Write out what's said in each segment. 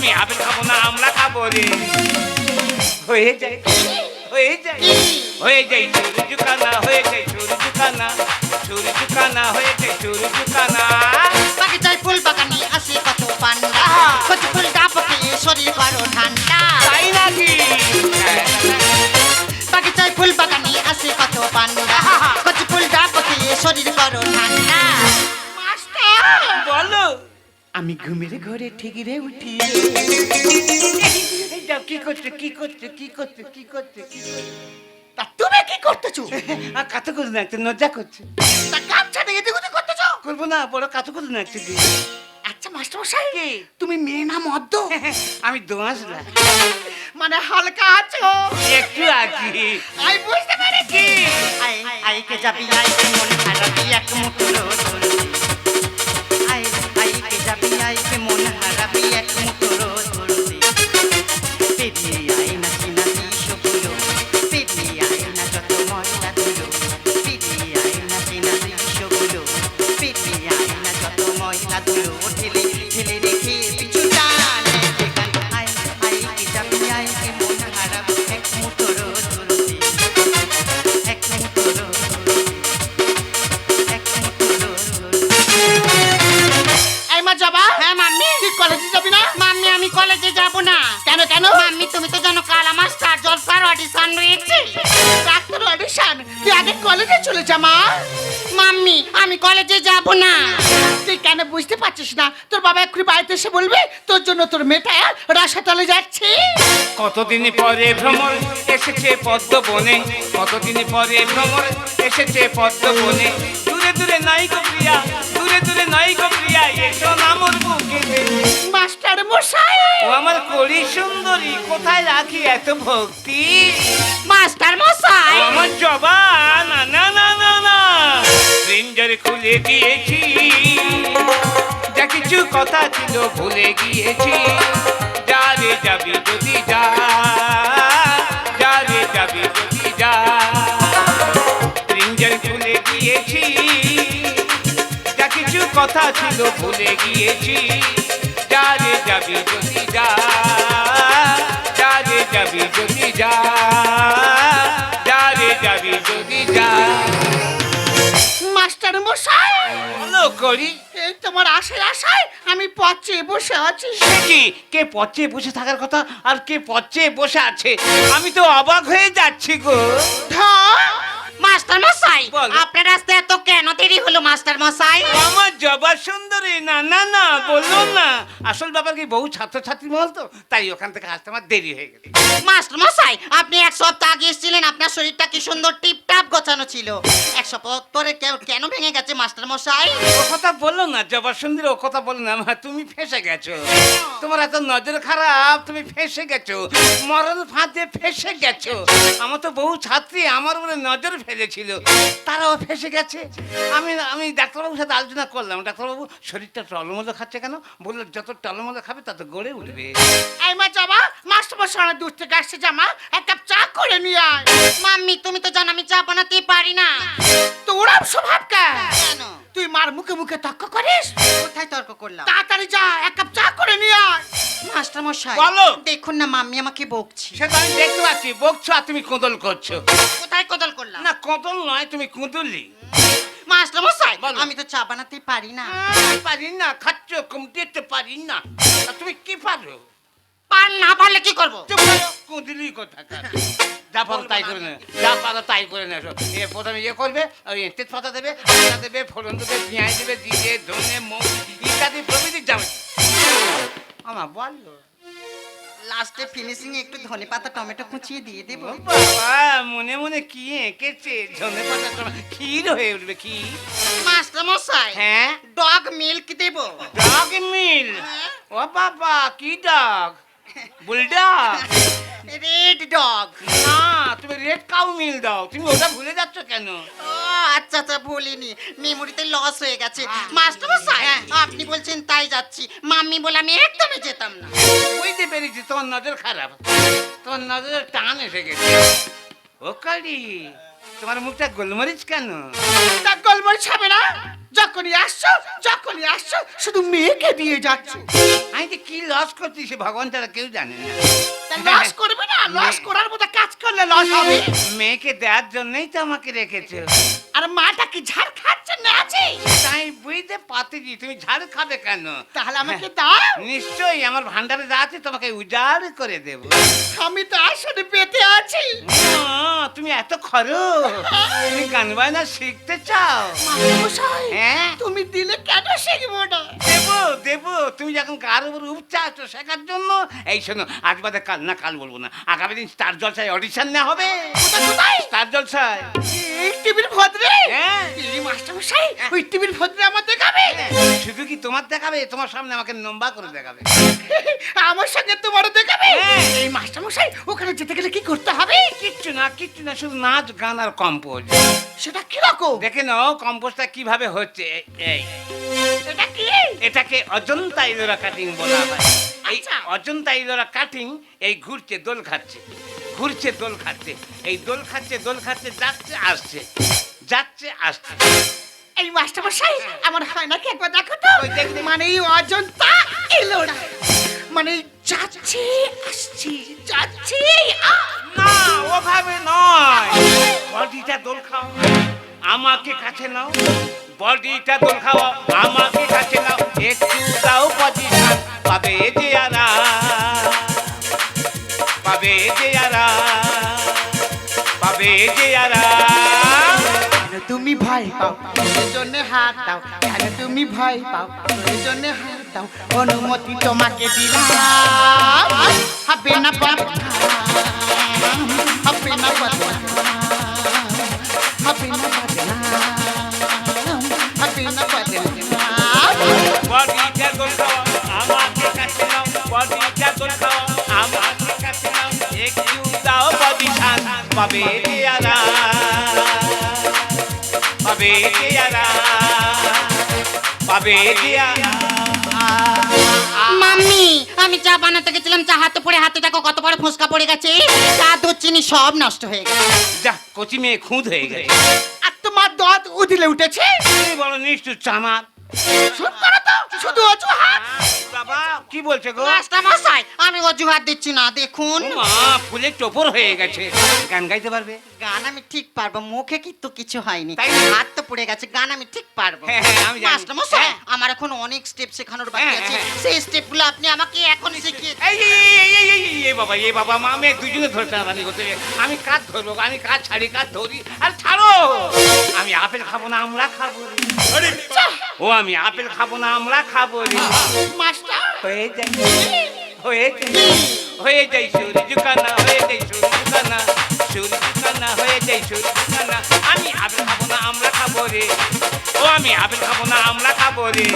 আমি আপেল খাবো না, আমরা খাবো রে। হয়ে যায় হয়ে যায় হয়ে যায় চুরি চুকানা, হয়ে যায় চুরি চুকানা, চুরি চুকানা হয়ে যায় চুরি চুকানা। বাগিচায় ফুল বাগানে আসে কত পান্ডা, কচি ফুল ডাবকে শরীর করো ঠান্ডা। তাই নাকি? বাগিচায় ফুল বাগানে আসে কত পান্ডা, কচি ফুল ডাবকে শরীর করো ঠান্ডা। বলো। আমি ঘুমের ঘরে ঠিকরে উঠি। এই যাও, কি করছে কি করছে কি করছে কি করছে কি করছে? তা তুমি কি করতেছো? আর কাতো করছে না, একটা লজ্জা করছে। তা গামছা নিয়ে এদিক ওদিক করতেছো? করবো না, বড় কাতো করছে না একটা দিয়ে। আচ্ছা মাস্টার মশাই, তুমি মেয়ে না মদ্য? আমি দোয়াশলা, মানে হালকা আছো? একটু আছি। আই বুঝতে পেরেছি। আই আইকে যাবি আইকে মন হারাবি এক মুঠো রোদ ধরবি। আই আইকে যাবি আইকে মন হারাবি এক মুঠো রোদ ধরবি। পেরিয়ে আই না চিনা দৃশ্যগুলো, পেরিয়ে আই না যত ময়লা ধুলো, পেরিয়ে আই না চিনা দৃশ্যগুলো, পেরিয়ে আই না যত ময়লা ধুলো। ঠেলে ঠেলে রেখে পিছু টান আই আইকে যাবি আইকে মন হারাবি এক মুঠো রোদ ধরবি। এক মুঠো রোদ ধরবি, এক মুঠো রোদ ধরবি। এই মা যাবা? হ্যাঁ মাম্মি। তুই কলেজে যাবি না? মাম্মি আমি কলেজে যাব না। কেন কেন? মাম্মি তুমি তো জানো কাল আমার স্টার জলসার অডিশন রয়েছে। Doctor audition? তুই আগে কলেজে চলে যা মা। মাম্মি আমি কলেজে যাব না। তুই কেন বুঝতে পারছিস না? তোর বাবা এক্ষুনি বাড়িতে এসে বলবে তোর জন্য তোর মেয়েটা রাসাতলে যাচ্ছে। কতদিন পরে ভ্রমর এসেছে পদ্ম বনে, কতদিন পরে ভ্রমর এসেছে পদ্ম বনে। দূরে দূরে নাই গো প্রিয়া, দূরে দূরে নাই গো প্রিয়া, এসো না মোর বুকে। মাস্টার মশাই, ও আমার কলি সুন্দরী, কোথায় রাখি এত ভক্তি? মাস্টার মশাই, ও আমার জবান, না না না না না, প্রিঞ্জার খুলে দিয়েছি, যা কিছু কথা ছিল ভুলে গিয়েছি। যা রে যাবি যদি যা, যা রে যাবি যদি যা, প্রিঞ্জার খুলে দিয়েছি, যা কিছু কথা ছিল ভুলে গিয়েছি। যা রে যাবি যদি যা, যা রে যাবি যদি যা, যা রে যাবি যদি যা। মাস্টার মশাই, বলো করি। এই তোমার আশায় আশায় আমি পচে বসে আছি। কি কে পচে বসে থাকার কথা আর কে পচে বসে আছে? আমি তো অবাক হয়ে যাচ্ছি গো। মাস্টার মশাই, বলো। আপনার রাস্তায় এত কেন দেরি হলো মাস্টার মশাই? আমার জবা সুন্দরী, না না না বললো না, আসল ব্যাপার কি বহু ছাত্রছাত্রী মহল তো, তাই ওখান থেকে আসতে আমার দেরি হয়ে গেল। মাস্টার মশাই, আপনি এক সপ্তাহ আগে এসেছিলেন, আপনার শরীরটা কি সুন্দর টিপটাপ গোছানো ছিল। এক সপ্তাহ পরে কেন ভেঙে গেছে মাস্টার মশাই? ও কথা বললো না জবা সুন্দরী, ও কথা বললো না, তুমি ফেঁসে গেছো। তোমার এত নজর খারাপ, তুমি ফেঁসে গেছো, মরণ ফাঁদে ফেঁসে গেছো। আমার তো বহু ছাত্রী আমার উপরে নজর ফেলেছিল, তারাও ফেঁসে গেছে। আমি আমি ডাক্তারবাবুর সাথে আলোচনা করলাম, ডাক্তারবাবু শরীরটা টলমলো খাচ্ছে কেন? বললো যত টলমলো খাবে তত গড়ে উঠবে। এই মা যাবা, মাস্টার মশাই দূর থেকে আসছে, জামা এক কাপ চা করে নিয়ে আয়। মাম্মি তুমি তো জানো আমি চা বানাতে পারি না। তোর স্বভাব কেন? তুই মার মুখে মুখে তর্ক করিস। কোথায় তর্ক করলাম? তাড়াতাড়ি যা, এক কাপ চা করে নিয়ে আয়। মাস্টার মশাই বলো। দেখুন না মাম্মি আমাকে বকছি। সেটা আমি দেখতে পাচ্ছি, বকছো আর তুমি কোদল করছো। কোথায় কদল করলাম? না কোদল নয়, তুমি কুঁদলি। মাস্টার মশাই বলো। আমি তো চা বানাতে পারি না। পারি না, খাচ্ছ কমতে পারি না। আর তুমি কি পারো? পার না পারলে কি করব? চুপ করো, কুঁদলি কোথাকার। যা পারো তাই করে না, যা পারো তাই করে না। এ প্রথমে ইয়ে করবে, ওই তেজপাতা দেবে, আদা দেবে, ফোড়ন দেবে, পেঁয়াজ দেবে, জিরে, ধনে, মৌরি ইত্যাদি প্রভৃতি যাবে। আমার বলো লাস্টে ফিনিশিং একটু ধনেপাতা টমেটো কুচিয়ে দিয়ে দেব। বাবা, মনে মনে কি এঁকেছে, ধনে পাতা ক্ষীর হয়ে উঠবে কি। মাস্টার মশাই হ্যাঁ, ডগ মিল্ক দেব। ডগ মিল? ও বাবা, কি ডগ? বুলডগ? Red dog. না, তুমি রেড কাউ মিল দাও। তুমি ওটা ভুলে যাচ্ছ কেন? ও আচ্ছা আচ্ছা ভুলিনি, মেমোরিতে লস হয়ে গেছে। মাস্টার মশাই আপনি বলছেন তাই যাচ্ছি, মাম্মি বলে আমি একদমই যেতাম না। বুঝতে পেরেছি তোমার নজর খারাপ, তোমার নজরের টান এসে গেছে। ও কালি, তোমার মুখটা গোলমরিচ কেন? তা গোলমরিচ হবে না? যখনই আসছো শুধু মেয়েকে দিয়ে যাচ্ছ। আমি যে কি লস করছি সে ভগবান তারা কেউ জানে না। লস করবে না, লস করার মতো কাজ করলে লস হবে। মেয়েকে দেওয়ার জন্যই তো আমাকে রেখেছো। আর মাটা কি ঝাড় খাচ্ছে না আছে? তাই বুঝতে পারতেছি তুমি ঝাড় খাবে কেন। তাহলে আমাকে দাও। নিশ্চয়ই আমার ভান্ডারে যা আছে তোমাকে উজাড় করে দেব। আমি তো আসলে পেতে আছি। তুমি এত খরো, তুমি গান বাজনা শিখতে চাও? মাস্টারমশাই, হ্যাঁ তুমি দিলে কেন শিখবো না? দেবো দেবো, তুমি যখন কার উপর উপচা আছো শেখার জন্য। এই শোনো, আজ বাদে কাল না, কাল বলবো না, আগামী দিন স্টার জলসায় অডিশন নেওয়া হবে। কোথায়? স্টার জলসায়। এই টিভির ভদ্রে? হ্যাঁ এই মাস্টারমশাই, ওই টিভির ভদ্রে আমার দেখাবে? শুধু কি তোমার দেখাবে, তোমার সামনে আমাকে লম্বা করে দেখাবে। আমার সঙ্গে তোমারও দেখাবে? হ্যাঁ। এই মাস্টারমশাই, ওখানে যেতে গেলে কি করতে হবে? কিচ্ছু না কিচ্ছু না, শুধু নাচ গান আর কম্পোজ। সেটা কিরকম? দেখে নাও কম্পোজটা কিভাবে হচ্ছে। এই এটা কি? এটাকে অজন্তা ইলোরা কাটিং বলা হয়। এই আচ্ছা। অজন্তা ইলোরা কাটিং এই ঘুরছে দোল খাচ্ছে, ঘুরছে দোল খাচ্ছে, এই দোল খাচ্ছে দোল খাচ্ছে, যাচ্ছে আসছে, যাচ্ছে আসছে। এই মাস্টারমশাই, আমার হয় নাকি একবার দেখো তো। ওই দেখতে। মানে এই অজন্তা এলোরা, মানে যাচ্ছে আসছে যাচ্ছে। না ওভাবে নয়, বডিটা দোল খাও, আমাকে কাছে নাও, বডিটা দোল খাও, আমাকে কাছে নাও, একটু দাও পজিশন, পাবে যে আরাম, পাবে যে আরাম, পাবে যে আরাম। কেন তুমি ভয় পাও, ওর জন্য হাত দাও। কেন তুমি ভয় পাও, ওর জন্য হাত দাও। অনুমতি তোমাকে দিলাম, হবে না বদনাম, হবে না বদনাম, হবে না বদনাম, হবে না বদনাম। বডিটা দোল খাও, আমাকে কাছে নাও, বডিটা দোল খাও, আমাকে কাছে নাও, একটু দাও পজিশন, পাবে যে আরাম, পাবে যে আরাম, পাবে যে আরাম। মাম্মি, আমি চা বানাতে গেছিলাম, চা হাতে পড়ে হাতে দেখো কত বড় ফোসকা পড়ে গেছে। চা দুধ চিনি সব নষ্ট হয়ে গেছে। যা কচি মেয়ে খুঁত হয়ে গেছে। আর তোমার দাঁত উদিলে উঠেছে। এই বড় নিষ্ঠুর চামার। শুন করো তো, শুধু অজুহাত। বাবা কি বলছে গো? মাস্টার মশাই, আমি অজুহাত দিচ্ছি না, দেখুন। ও মা, ফুলে টোপর হয়ে গেছে। গান গাইতে পারবে? গান আমি ঠিক পারবো, মুখে কিন্তু কিছু হয়নি, তাই না? হাত তো পড়ে গেছে, গান আমি ঠিক পারবো। হ্যাঁ, হ্যাঁ, আমি জানি। মাস্টার মশাই, হ্যাঁ। আমার এখন অনেক স্টেপ শেখানোর বাকি হ্যাঁ, আছে, হ্যাঁ। সেই স্টেপগুলো আপনি আমাকে এখন শিখিয়ে। এই বাবা, এ বাবা মা, আমি দুজনে ধরে টানাটানি করতে হবে। আমি কাজ ধরবো, আমি কাজ ছাড়ি, কাজ ধরি। আর ছাড়ো, আমি আপেল খাবো না, আমরা খাবো রে। ও আমি আপেল খাবো না, আমরা খাবো রে। মাস্টার, হয়ে যায়, হয়ে যায়, হয়ে যায় সুরি জুকানা, হয়ে যায় সুরি জুকানা, সুরি জুকানা, হয়ে যায় সুরি জুকানা। আমি আপেল খাবো না, আমরা খাবো রে। ও আমি আপেল খাবো না, আমরা খাবো রে।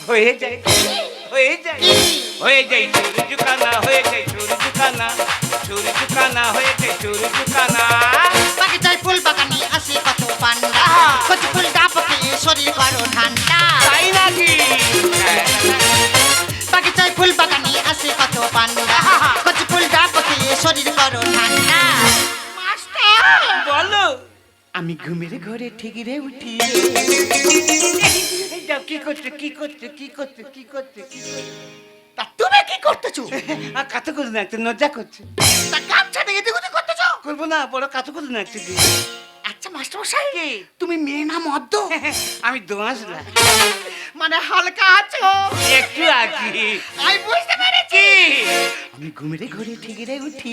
হয়ে যায়, হয়ে যায়, হয়ে যায় সুরি জুকানা, হয়ে যায় সুরি জুকানা, সুরি জুকানা, হয়ে যায় সুরি জুকানা। বাকি চাই ফুল বাগানে আসে কত পান্ডা, কচি ফুল ডাবকে শরীর করো ঠান্ডা। তাই নাকি? বাগিচায় ফুল বাগানে আসে কত পান্ডা, কচি ফুল ডাবকে শরীর করো ঠান্ডা। বলো। আমি ঘুমের ঘরে ঠিকরে উঠি। এই যাও, কি করছে, কি করছে, কি করছে, কি করছে, কি করছে? তা তুমি কি করতেছো? আর কাতো করে না, একটু লজ্জা করছে। তা গামছা নিয়ে এদিক ওদিক করতেছো? করবো না, বড় কাতো করে না একটু দিয়ে। আচ্ছা মাস্টারমশাই, তুমি মেয়ে না মদ্য? আমি দোয়াশলা, মানে হালকা আছো? একটু আছি। আমি বুঝতে পেরেছি। কি? আমি ঘুমের ঘরে ঠিকরে উঠি।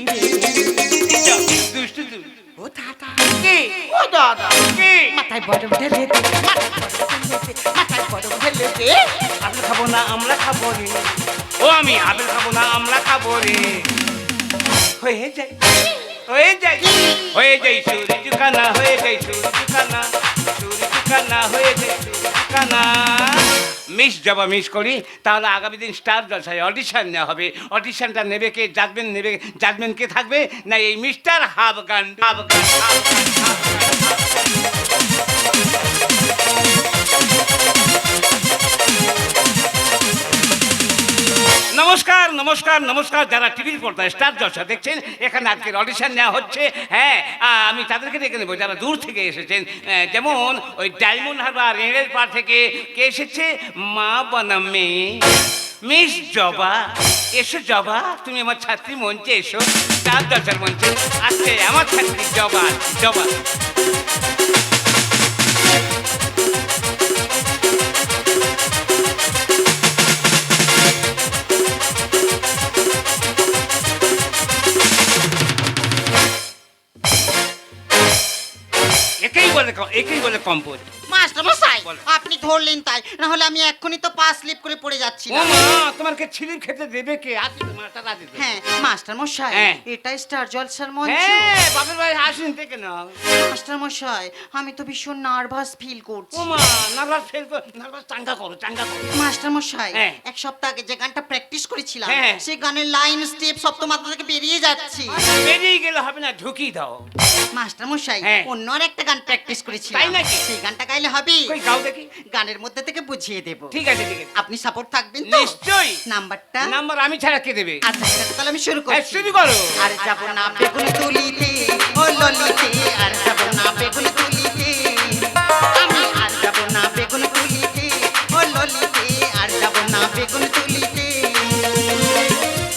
যাও, দুষ্টু তুমি। ও দাদা, কি? ও দাদা, কি? মাথায় বড় ঢেলে দে, মাথায় বড় ঢেলে দে। আপেল খাবো না, আমরা খাবো রে। ও আমি আপেল খাবো না, আমরা খাবো রে। হয়ে যায়, হয়ে যায়, হয়ে যায় সুরি জুকানা, হয়ে যায় সুরি জুকানা, সুরি জুকানা, হয়ে যায় সুরি জুকানা। মিস যাবা মিস করি, তাহলে আগামী দিন স্টার জলসায় অডিশন নেওয়া হবে। অডিশনটা নেবে কে, জাজমেন্ট নেবে, জাজমেন্ট কে থাকবে না এই মিস্টার হাফগান, হাফগান, হাফগান, হাফগান। নমস্কার নমস্কার নমস্কার, যারা টিভির পর্দায় স্টার জলসা দেখছেন, এখানে আজকের অডিশন নেওয়া হচ্ছে। হ্যাঁ, আমি তাদেরকে ডেকে নেবো যারা দূর থেকে এসেছেন। যেমন ওই ডায়মন্ড হারবার রেলের পার থেকে কে এসেছে, মা বনামে মিস জবা। এসো জবা, তুমি আমার ছাত্রী মঞ্চে এসো, স্টার জলসার মঞ্চে আজকে আমার ছাত্রী জবা। জবা একেই বলে কম্পোজ। মাস্টার মশাই, বলো। আপনি ধরলেন তাই, না হলে আমি এক্ষুনি তো পা স্লিপ করে পড়ে যাচ্ছি ও মা, তোমার কে ছিলির খেতে দেবে কে? আজ মাটা রাজি। হ্যাঁ মাস্টার মশাই, হ্যাঁ। এটাই স্টার জলসার মঞ্চ। হ্যাঁ, বাপের বাড়ি আসেন থেকে না। মাস্টার মশাই, আমি তো ভীষণ নার্ভাস ফিল করছি। ও মা, নার্ভাস ফেল করো, নার্ভাস চাঙ্গা করো, চাঙ্গা করো। মাস্টার মশাই, হ্যাঁ। এক সপ্তাহ আগে যে গানটা প্র্যাকটিস করেছিলাম, হ্যাঁ। সেই গানের লাইন স্টেপ সব তো মাথা থেকে বেরিয়ে যাচ্ছে। বেরিয়ে গেলে হবে না, ঢুকিয়ে দাও। মাস্টার মশাই, হ্যাঁ। অন্য আর একটা গান প্র্যাকটিস করেছিলাম। তাই নাকি? সেই গানটা গাইলে হবে? কই গাও দেখি। গানের মধ্যে থেকে বুঝিয়ে দেব। ঠিক আছে ঠিক আছে, আপনি সাপোর্ট থাকবেন তো? নিশ্চয়ই। নাম্বারটা? নাম্বার আমি ছাড়া কে দেবে? আচ্ছা ঠিক আছে, তাহলে আমি শুরু হ্যাঁ, করছি। শুরু করো। আর যাব না বেগুন তুলিতে, ও ললিতে, আর যাব না বেগুন তুলিতে, আমি আর যাব না বেগুন তুলিতে, ও ললিতে, আর যাব না বেগুন তুলিতে।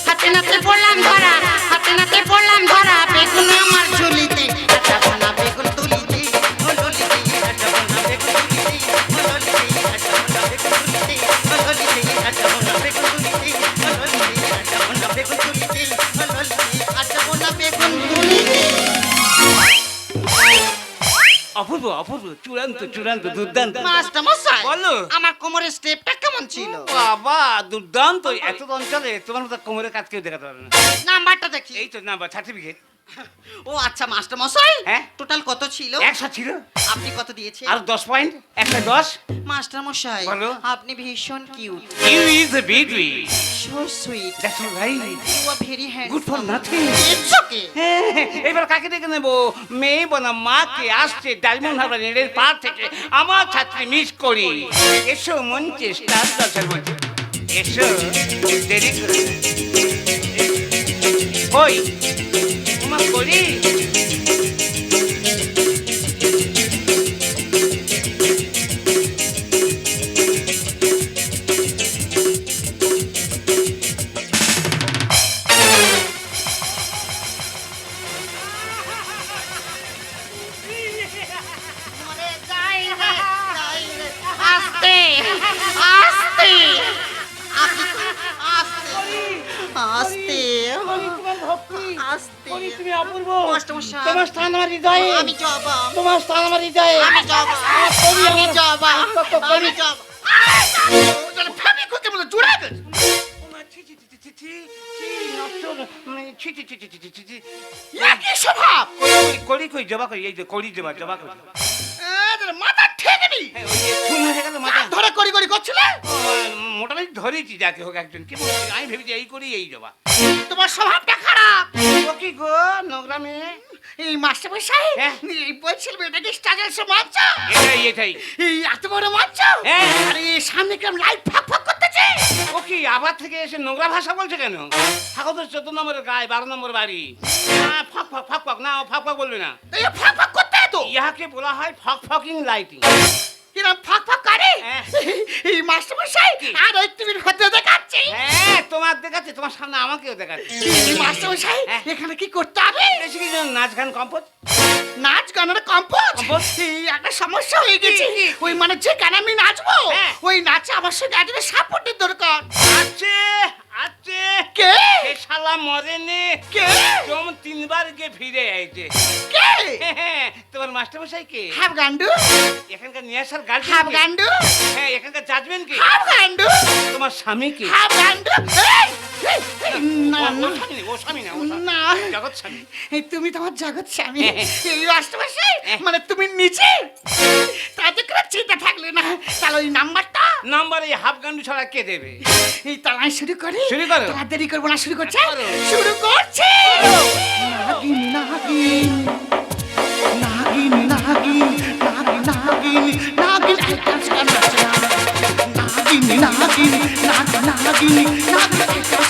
হাতে নাতে পড়লাম ধরা, হাতে নাতে পড়লাম ধরা, বেগুন আমার ঝুলিতে, আর যাব না বেগুন তুলিতে, ও ললিতে, আর যাব না বেগুন তুলিতে, ও ললিতে, আর যাব না বেগুন তুলিতে, ও ললিতে, আর যাব না বেগুন তুলিতে, ও ললিতে, আর যাব না বেগুন তুলিতে, ও ললিতে, আর যাব না বেগুন তুলিতে। অপূর্ব অপূর্ব, চূড়ান্ত চূড়ান্ত, দুর্দান্ত। মাস্টার মশাই, বলো। আমার কোমরের স্টেপটা কেমন ছিল? বাবা দুর্দান্ত, এত অঞ্চলে তোমার মতো কোমরের কাজ কেউ দেখাতে পারবে না। নাম্বারটা দেখি। এই তো নাম্বার, সার্টিফিকেট। ও আচ্ছা মাস্টার মশাই, হ্যাঁ? টোটাল কত ছিল? 100 ছিল। আপনি কত দিয়েছেন? আর 10 পয়েন্ট, 110। মাস্টার মশাই, বলো। আপনি ভীষণ cute, You is a beauty. So sweet, That's all right. You are very handsome. Good for nothing. It's okay. এবার কাকে ডেকে নেবো? মেয়ে বনা মাকে আসছে ডায়মন্ড হারবার রেলের পার থেকে আমার ছাত্রী মিস করি। এসো মঞ্চে, স্টার জলসার মঞ্চে এসো, দেরি করে না। ওই তোমার করি। আস্তে আস্তে, আপনি আস্তে আস্তে আস্তে। তুমি অপূর্ব। মাস্টার মশাই, তোমার স্থান আমার হৃদয়ে। আমি জবা, তোমার স্থান আমার হৃদয়ে। আমি জবা, আমি জবা, আমি জবা। ওমা, ছি, ছি, ছি, ছি, ছি, ছি, কি নশ্বর, ছি, ছি, ছি, ছি, ছি, ছি, ছি, ছি। একই স্বভাব। করি কই জবা কই, এই যে করি জবা, জবা করি। মাথা ঠেকেনি হ্যাঁ, ওই যে খুন হয়ে গেল মাথা। ধরে করি করি করছিলে। ও, মোটামুটি ধরেছি যাকে হোক একজন, কি বলছি, আমি ভেবেছি এই করি এই জবা। তোমার স্বভাবটা খারাপ। ও কি গো, নোংরা মেয়ে। এই মাস্টার মশাই, হ্যাঁ। এই বলছিল এটাকে স্টাজেলস মঞ্চ। এটাই এটাই। এই এত বড় মঞ্চ। হ্যাঁ। আরে সামনে কেমন লাইট ফাক ফাক করতেছে। ও কি আবার থেকে এসে নোংরা ভাষা বলছে কেন? থাকো তো 14 নম্বরের গায়ে, 12 নম্বর বাড়ি। না ফক ফক ফক ফক, না ও ফক ফক বলবে না। এই ফাক ফাক করতে তো। ইহাকে বলা হয় ফক ফকিং লাইটিং। কিরম ফাক ফাক করে। হ্যাঁ। এই মাস্টার মশাই আর ওই টিভির ভেতরে দেখাচ্ছি। হ্যাঁ, তোমার দেখাচ্ছে, তোমার সামনে আমাকেও দেখাচ্ছে। এই মাস্টার মশাই হ্যাঁ। এখানে কি করতে হবে? বেশি কিছু না, নাচ গান কম্পোজ। নাচ গানের কম্পোজ। কম্পোজ? এই একটা সমস্যা হয়ে গেছে। কি, কি? ওই মানে যে গান আমি নাচবো, হ্যাঁ। ওই নাচে আমার সঙ্গে একজনের সাপোর্টের দরকার। আছে আছে। কে? এ শালা মরেনি। কে? তোম 3 বার গে ফিরে আইছে। কে? তোমার মাস্টার মশাই কে? হাফ গান্ডু। এখানকার নিয়ে আসার গার্লফ্রেন্ড হাফ কে? গান্ডু। হ্যাঁ, এখানকার জাজমেন্ট কে? হাফ গান্ডু। তোমার স্বামী কে? হাফ গান্ডু। এই, এই, এই, না ও না স্বামী নেই, ও স্বামী না, ও স্বামী। না। জগৎ স্বামী। এই তুমি তোমার জগৎ স্বামী। হ্যাঁ। এই মাস্টার মশাই মানে তুমি নিচে তাতে কোনো চিন্তা থাকলে না। তাহলে ওই নাম্বারটা নাম্বার এই হাফ গান্ডু ছাড়া কে দেবে? এই তালাই শুরু করি। শুরু করো। তোমার দেরি করবো না, শুরু করছে। করো। শুরু করছে। নাগিন নাগিন নাগিন নাগিন নাগিন নাগিন নাগিন এই ডান্স গান নাচনা। নাগিন নাগিন নাগিন নাগিন নাগিন এই ডান্স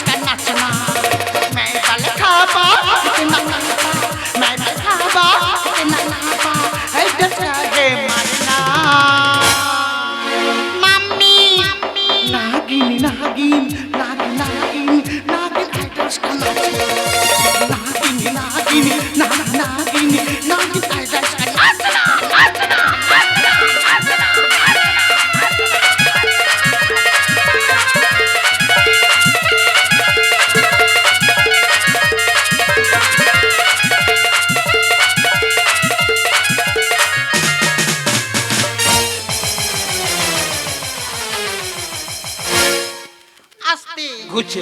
ঘুরছে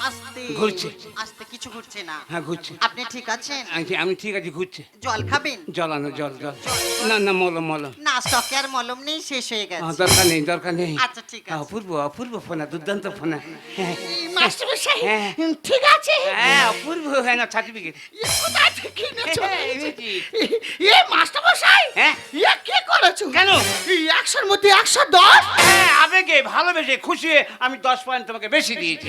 আস্তে ঘুরছে। আস্তে কিছু ঘুরছে না। হ্যাঁ ঘুরছে। আপনি ঠিক আছেন? আমি ঠিক আছে, ঘুরছে। জল খাবেন? জল আনো, জল জল। না না, মলম মলম। না, স্টকে আর মলম নেই, শেষ হয়ে গেছে। দরকার নেই, দরকার নেই। আচ্ছা ঠিক আছে। অপূর্ব অপূর্ব ফোনা, দুর্দান্ত ফোনা। মাস্টার মশাই হ্যাঁ। ঠিক আছে হ্যাঁ অপূর্ব, হ্যাঁ না সার্টিফিকেট। এ কোথা থেকে এনেছো? এনেছি। এ মাস্টার মশাই হ্যাঁ। এ কি করেছো? কেন? এই 100-র মধ্যে 110? হ্যাঁ, আবেগে ভালোবেসে খুশি হয়ে আমি 10 পয়েন্ট তোমাকে বেশি দিয়েছি।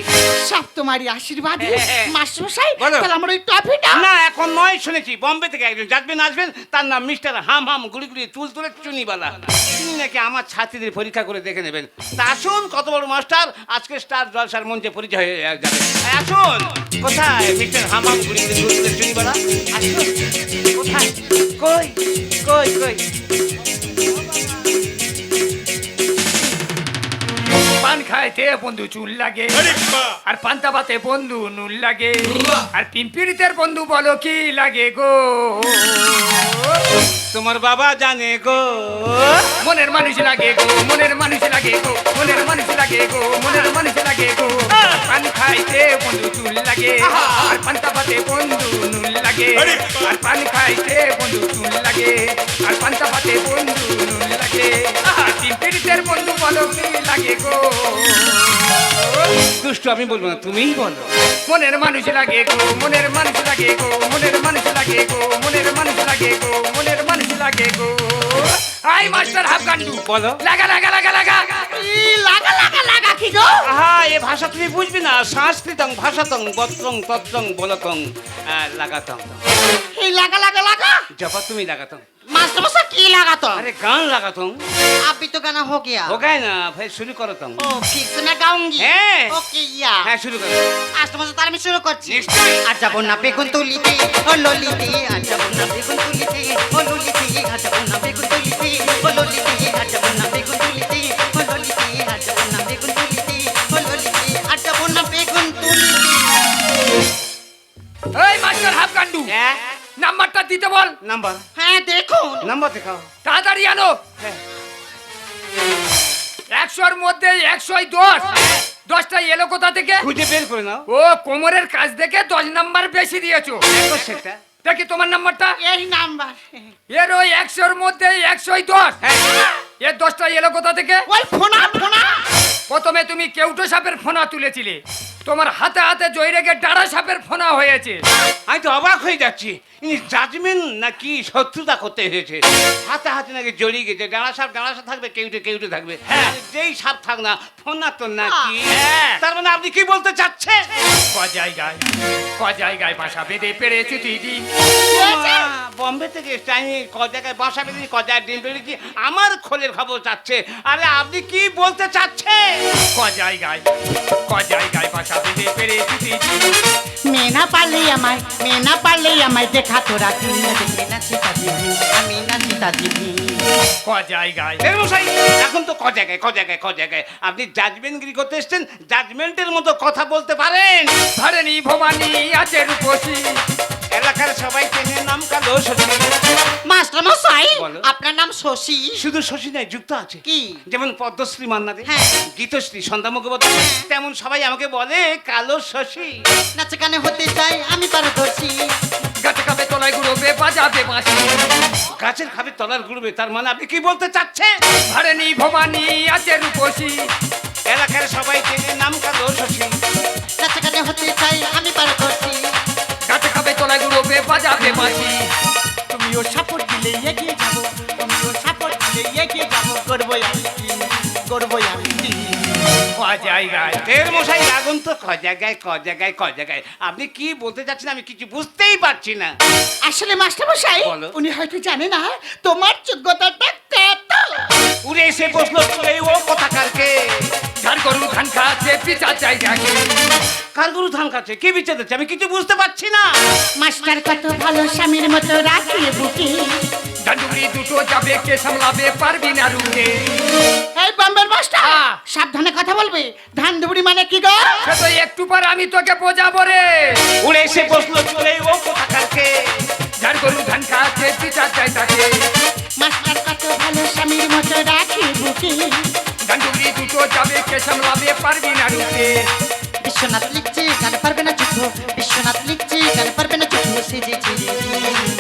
সব তোমারই আশীর্বাদে। হ্যাঁ। মাস্টার মশাই বলো। তাহলে আমার ওই ট্রফিটা না এখন নয়, শুনেছি বম্বে থেকে একজন জাজবেন আসবেন, তার নাম মিস্টার হাম হাম গুড়ি গুড়ি তুল তুলে চুনিবালা। তিনি নাকি আমার ছাত্রীদের পরীক্ষা করে দেখে নেবেন। তা আসুন, কত বড় মাস্টার, আজকে স্টার জলসার মঞ্চে পরিচয় হয়ে যাবে। আসুন। কোথায় মিস্টার হাম হাম গুড়ি গুড়ি তুল তুলে চুনিবালা? আসুন। কোথায়? কই কই কই? পান খাইতে বন্ধু চুল লাগে, আর পান্তা ভাতে বন্ধু নুন লাগে, আর পিম্পিরিতের বন্ধু বলো কি লাগে গো। তোমার বাবা জানে গো। মনের মানুষ লাগে গো, মনের মানুষ লাগে গো, মনের মানুষ লাগে গো, মনের মানুষ লাগে গো। পান খাইতে বন্ধু চুল লাগে, আর পান্তা ভাতে বন্ধু নুন লাগে, আর পান খাইতে বন্ধু চুল লাগে, আর পান্তা ভাতে বন্ধু নুন লাগে, আর পিম্পিরিতের বন্ধু বলো কি লাগে গো। দুষ্টু আমি বলবো না, তুমিই বলো। মনের মানুষ লাগে গো, মনের মানুষ লাগে গো, মনের মানুষ লাগে গো, মনের মানুষ লাগে গো, মনের মানুষ লাগে গো। আই মাস্টার হাফগান্ডু বলো। লাগা লাগা লাগা লাগা। লাগা লাগা লাগা কি গো? আহা, এ ভাষা তুমি বুঝবি না। সংস্কৃতং ভাষাতং বত্রং তত্রং বলতং লাগাতং। এই লাগা লাগা লাগা জপা তুমি লাগাতং। মাস্টার মশাই কি লাগাতো? अरे गान लगाता हूँ। अभी तो गाना हो गया। हो गया ना, फिर शुरू करता हूँ। ओ फिर से मैं गाऊंगी। হ্যাঁ। ओके या। হ্যাঁ শুরু করো। आज तो তার আমি শুরু করছি। নিশ্চয়ই। আর যাব না বেগুন তুলিতে ও ললিতে, আর যাব না বেগুন তুলিতে ও ললিতে, আর যাব না বেগুন তুলিতে ও ললিতে, আর যাব না বেগুন তুলিতে ও ললিতে, আর যাব না বেগুন তুলিতে ও ললিতে, আর যাব না বেগুন তুলিতে। এই মাস্টার হাফগান্ডু হ্যাঁ নাম্বারটা দিতে বল। নাম্বার হ্যাঁ দেখুন। নাম্বার দেখাও। তাড়াতাড়ি আনো। হ্যাঁ 100-র মধ্যে 110। 10টা এলো কোথা থেকে? খুঁজে বের করে নাও। ও কোমরের কাজ দেখে 10 নাম্বার বেশি দিয়েছো। দেখো সেটা। দেখি তোমার নাম্বারটা। এই নাম্বার এর ওই 100-র মধ্যে 110। হ্যাঁ এর 10টা এলো কোথা থেকে? ওই ফোনা ফোনা প্রথমে তুমি কেউটো সাপের ফোনা তুলেছিলে, তোমার হাতে হাতে জয়রেগে ডাড়া সাপের ফোনা হয়েছে। আমি তো অবাক হয়ে যাচ্ছি, ইনি জাজমেন্ট নাকি শত্রুতা করতে এসেছে। হাতে হাতে নাকি জড়িয়ে গেছে। ডাঁড়া সাপ থাকবে, কেউটে কেউটে থাকবে। হ্যাঁ। আর যেই সাপ থাক না, ফোনা তো নাকি। হ্যাঁ। তার মানে আপনি কি বলতে চাচ্ছেন? ক জায়গায় বাসা বেঁধে পেরেছি তুই দিন। মা, বম্বে থেকে এসছে, আমি ক জায়গায় বাসা বেঁধেছি, ক জায়গায় ডিম পেড়েছি, আমার খোলের খবর চাচ্ছে। আরে আপনি কি বলতে চাচ্ছেন? ক জায়গায় বাসা বেঁধে পেরেছি তুই দিন। মেয়ে না পারলেই আমায় দেখা তোরা দিন। দেখে না সীতা দিদি, আমি না সীতা দিদি। ক জায়গায় এই মশাই, এখন তো ক জায়গায় আপনি জাজমেন্টগিরি করতে এসছেন, জাজমেন্টের মতো কথা বলতে পারেন। ধরেনি ভবানী আছে রূপসী। এলাকার সবাই চেনে, নাম কালো শশী। মাস্টার মশাই, বলো। আপনার নাম শশী? শুধু শশী নয়, যুক্ত আছে। কি? যেমন পদ্মশ্রী মান্না দে, হ্যাঁ। গীতশ্রী সন্ধ্যা মুখোপাধ্যায়, তেমন সবাই আমাকে বলে কালো শশী। নাচে গানে হতে চাই আমি পারদর্শী। গাছে কাপে তলায় গুড়োবে বাজাবে বাঁশি। গাছের খাবে তলার গুড়বে, তার মানে আপনি কি বলতে চাচ্ছেন? ধরেনি ভবানী আছে রূপসী। এলাকার সবাই চেনে, নাম কালো শশী। নাচে গানে হতে চাই আমি পারদর্শী। গাছে কাপে তলায় গুড়োবে বাজাবে বাঁশি। তুমিও সাপোর্ট দিলে এগিয়ে যাবো, তুমিও সাপোর্ট দিলে এগিয়ে যাবো। করবোই আমি কি, করবোই আমি কি। ক জায়গায় এর মশাই লাগুন তো ক জায়গায়। আপনি কি বলতে চাচ্ছেন আমি কিছু বুঝতেই পারছি না। আসলে মাস্টার মশাই বলো। উনি হয়তো জানে না তোমার যোগ্যতাটা কত। উড়ে এসে বসলো এই ও কথাকারকে। ধান গরু ধান খাচ্ছে পিচার জায়গাকে। কার গরু ধান খাচ্ছে, কে বিচে দিচ্ছে, আমি কিছু বুঝতে পারছি না। মাস্টার কত ভালো স্বামীর মতো রাখি বুকে। ডান্ডুরি দুটো যাবে, কে সামলাবে পারবি না রুখে। এই বম্বের মাস্টার হ্যাঁ। সাবধানে কথা বলবে। ধান ধুবড়ি মানে কি গো? সে তো একটু পর আমি তোকে বোঝাবো রে। উড়ে এসে বসলো এই ও কথাকারকে। ধান গরু ধান খাচ্ছে পিচার জায়গাকে। মাস্টার কত ভালো স্বামীর মতো রাখি বুকে। ডান্ডুরি দুটো যাবে, কে সামলাবে পারবি না রুখে। বিশ্বনাথ লিখছে গান পারবে না যুদ্ধ, বিশ্বনাথ লিখছে গান পারবে না যুদ্ধ, সেজেছে রে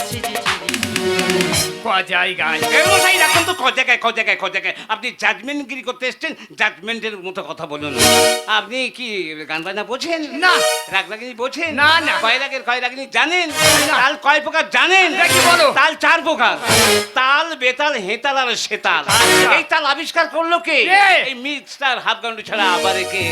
সেজেছে রে। ক জায়গায় মশাই রাখুন তো, ক জায়গায় আপনি জাজমেন্টগিরি করতে এসছেন, জাজমেন্টের মতো কথা বলুন। আপনি কি গান বাজনা বোঝেন? না। রাগ লাগিনি বোঝেন? না, না। কয় রাগের কয় রাগিনী জানেন? না। তাল কয় প্রকার জানেন? এটা কি বলো? তাল 4 প্রকার, তাল, বেতাল, হেতাল আর সেতাল। আচ্ছা। এই তাল আবিষ্কার করলো কে? কে? এই মিস্টার হাফগান্ডু ছাড়া আবার কে?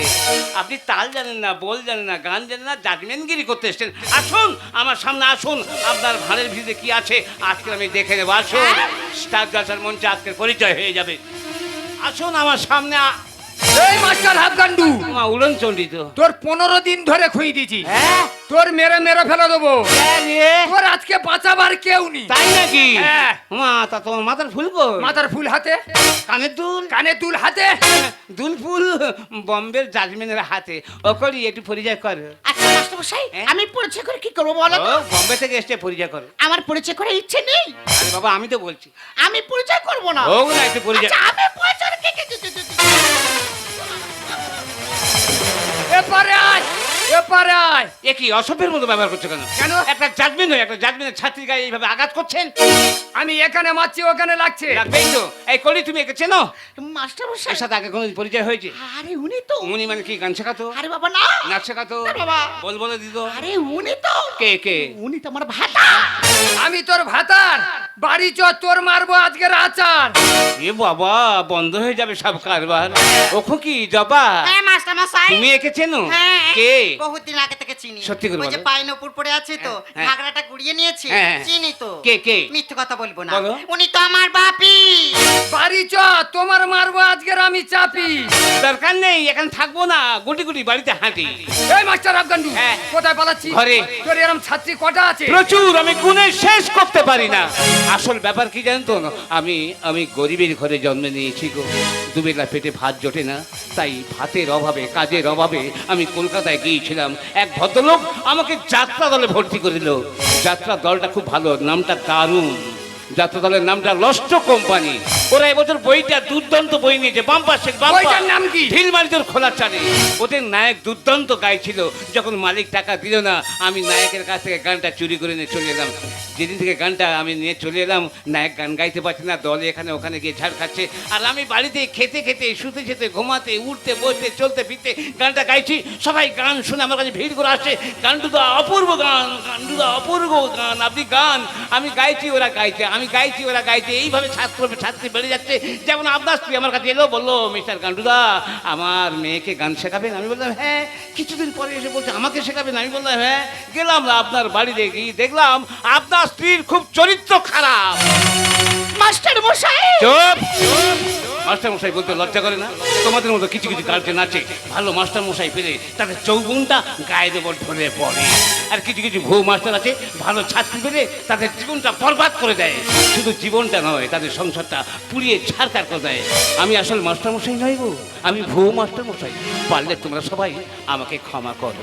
আপনি তাল জানেন না, বল জানেন না, গান জানেন না, জাজমেন্টগিরি করতে এসছেন। আসুন আমার সামনে আসুন, আপনার ভাঁড়ের ভিতরে কি আছে আজকে আমি দেখে নেব। আসুন, স্টার জলসার মঞ্চে আজকের পরিচয় হয়ে যাবে। আসুন আমার সামনে এই মাস্টার হাফগান্ডু, মা উড়ন চণ্ডী তো। তোর 15 দিন ধরে খুই দিছি, হ্যাঁ? তোর মেরে মেরে ফেলে দেবো। হ্যাঁ রে। তোর আজকে বাঁচাবার কেউ নেই। তাই নাকি? হ্যাঁ। মা তা তোমার মাথার ফুল কই? মাথার ফুল হাতে, কানের দুল? কানে দুল হাতে। দুল ফুল বম্বের জাজমেন্টের হাতে। ও করি একটু পরিচয় কর। আচ্ছা মাস্টারমশাই, হ্যাঁ? আমি পরিচয় করে কি করবো বলো ও তো? বম্বে থেকে এসে পরিচয় কর। আমার পরিচয় করার ইচ্ছে নেই। আরে বাবা আমি তো বলছি। আমি পরিচয় করবো না। ও না একটু পরিচয়। আচ্ছা আমি পরিচয় এপারে আয়, এপারে আয়। এ কি অসভ্যের মতো ব্যবহার করছো কেন? কেন? একটা জাজমেন্ট হয়, একটা জাজমেন্টের ছাত্রীর গায়ে এইভাবে আঘাত করছেন? আমি এখানে মারছি, ওখানে লাগছে। লাগবেই তো। এই করি তুমি একে চেনো? মাস্টারমশাই, এর সাথে আগে কোনো পরিচয় হয়েছে? আরে উনি তো, উনি মানে কি গান শেখাতো? আরে বাবা না, নাচ শেখাতো? না বাবা। বল বলে দিত? আরে উনি তো, কে কে? উনি তো আমার ভাতা। আমি তোর ভাতার বাড়ি চ, তোর মারবো আজকের আচার। এ বাবা বন্ধ হয়ে যাবে সব কারবার। ওখো কি জবা? হ্যাঁ মাস্টারমশাই। তুমি একে চেনো? হ্যাঁ, কে? বহুদিন আগে থেকে চিনি। সত্যি করে ওই যে বলো। পায়ের উপর পড়ে আছে তো, হ্যাঁ। ঘাগড়াটা গুড়িয়ে নিয়েছি, হ্যাঁ। চিনি তো। কে কে? মিথ্যে কথা বলবো না, বলো। উনি তো আমার বাপি। বাড়ি চ, তোমার মারবো আজকের আমি চাপি। দরকার নেই, এখানে থাকবো না, গুটি গুটি বাড়িতে হাঁটি। এই মাস্টার আফগান্ডু, হ্যাঁ। কোথায় পালাচ্ছি? ঘরে। তোর এরম ছাত্রী কটা আছে? প্রচুর, আমি গুণে শেষ করতে পারি না। আসল ব্যাপার কি জানেন তো? আমি গরিবের ঘরে জন্ম নিয়েছি গো। দুবেলা পেটে ভাত জোটে না, তাই ভাতের অভাবে, কাজের অভাবে আমি কলকাতায় গিয়েছিলাম। এক ভদ্রলোক আমাকে যাত্রা দলে ভর্তি করে দিল। যাত্রা দলটা খুব ভালো, নামটা দারুণ। যাত্রা দলের নামটা লস্ট কোম্পানি। ওরা এবছর বইটা দুর্দান্ত বই নিয়েছে, বাম্পার শেখ বাম্পার। বইটার নাম কি? ঢিলমারিদের খোলা চালে। ওদের নায়ক দুর্দান্ত গাইছিল। যখন মালিক টাকা দিল না, আমি নায়কের কাছ থেকে গানটা চুরি করে নিয়ে চলে এলাম। যেদিন থেকে গানটা আমি নিয়ে চলে এলাম, নায়ক গান গাইতে পারছে না, দলে এখানে ওখানে গিয়ে ঝাড় খাচ্ছে। আর আমি বাড়িতে খেতে খেতে, শুতে খেতে, ঘুমাতে, উঠতে বসতে, চলতে ফিরতে গানটা গাইছি। সবাই গান শুনে আমার কাছে ভিড় করে আসছে। গানটুদা অপূর্ব গান, গানটুদা অপূর্ব গান, আপনি গান। আমি গাইছি, ওরা গাইছে, আমি গাইছি, ওরা গাইছে। এইভাবে ছাত্রী বেড়ে যাচ্ছে। যেমন আপনার স্ত্রী আমার কাছে এলো, বললো মিস্টার গান্ডুদা আমার মেয়েকে গান শেখাবেন? আমি বললাম হ্যাঁ। কিছুদিন পরে এসে বলছে আমাকে শেখাবেন? আমি বললাম হ্যাঁ। গেলাম আপনার বাড়িতে গিয়ে দেখলাম আপনার স্ত্রীর খুব চরিত্র খারাপ। মাস্টারমশাই, চুপ! মাস্টার মশাই বলতে লজ্জা করে না? তোমাদের মতো কিছু কিছু গার্জেন আছে, ভালো মাস্টার মশাই পেলে তাদের চৌগুনটা গায়ের ওপর ঢলে পড়ে। আর কিছু কিছু ভৌ মাস্টার আছে, ভালো ছাত্রী পেলে তাদের জীবনটা বরবাদ করে দেয়। শুধু জীবনটা নয়, তাদের সংসারটা পুড়িয়ে ছাড়কার করে দেয়। আমি আসল মাস্টার মশাই নই গো, আমি ভৌ মাস্টার মশাই। পারলে তোমরা সবাই আমাকে ক্ষমা করো।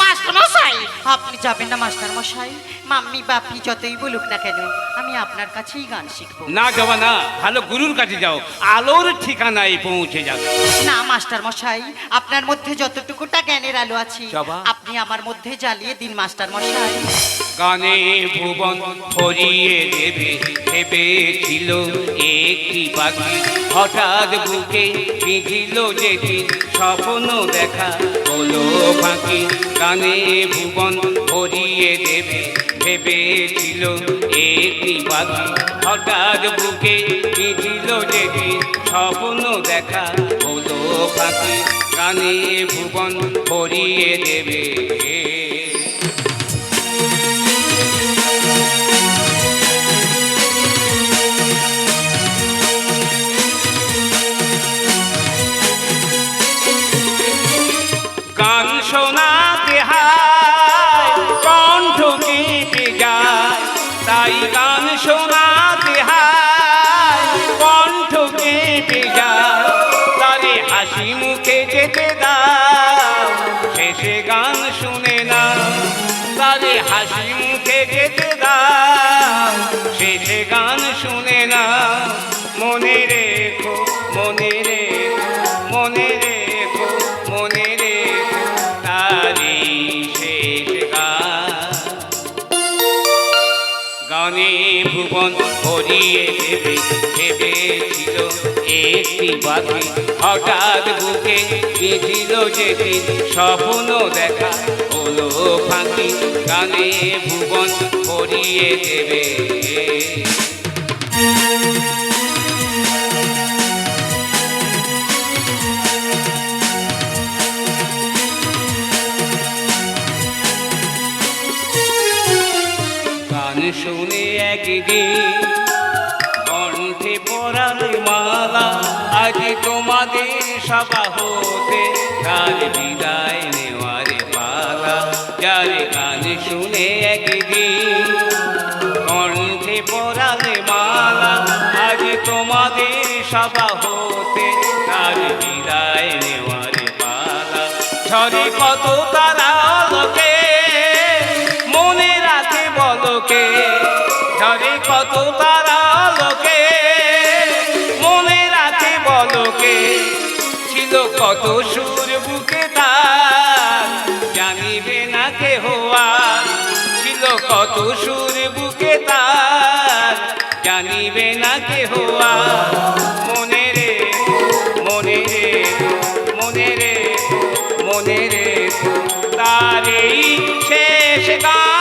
মাস্টারমশাই, আপনি যাবেন না মাস্টারমশাই? মাম্মি বাপি যতই বলুক না কেন, আমি আপনার কাছেই গান শিখবো। না যাবা না, ভালো গুরুর কাছে যাও, আলোর ঠিকানায় পৌঁছে যাবে। না মাস্টারমশাই, আপনার মধ্যে যতটুকুটা জ্ঞানের আলো আছে, জবা। আপনি আমার মধ্যে জ্বালিয়ে দিন মাস্টারমশাই। গানে ভুবন ভরিয়ে দেবে ভেবেছিল একটি পাখি, হঠাৎ বুকে বিঁধিল যেটি স্বপ্ন দেখা হলো ফাঁকি। গানে ভুবন ভরিয়ে দেবে ভেবেছিল একটি পাখি, হঠাৎ বুকে বিঁধিল যেটি স্বপ্ন দেখা হলো ফাঁকি। গানে ভুবন ভরিয়ে দেবে। গান শোনাতে হায় কণ্ঠ কেঁপে যায়, তাই গান শোনাতে হায় কণ্ঠ কেঁপে যায়। তারে হাসি মুখে যেতে দাও, শেষে গান শুনে না। তারে হাসি মুখে যেতে দাও, শেষে গান শুনে না। মনে রেখো, মনে রেখো, মনে রেখো, মনে রেখো, তা গানে ভুবন ভরিয়ে দেবে ভেবেছিল একটি বাকি হঠাৎ বুকে বিধিল যেদিন স্বপ্ন দেখা হলো ফাঁকি গানে ভুবন ভরিয়ে দেবে গান শুনে একদিন কণ্ঠে পরালে মালা আজ তোমাদের সভা হতে কাল বিদায় নেওয়ার পালা যার গান শুনে একদিন কণ্ঠে পরালে মালা আজ তোমাদের সভা হতে কাল বিদায় নেওয়ার পালা ঝরে কত তারা লোকে মনে রাখে বলকে ঝরে কত তারা লোকে মনে রাখে বলকে ছিল কত সুর বুকে তার জানিবে না কে হওয়া ছিল কত সুর বুকে তার জানিবে না কে হওয়া মনে রে মনে রে মনে রে মনে রে তার এই শেষ গান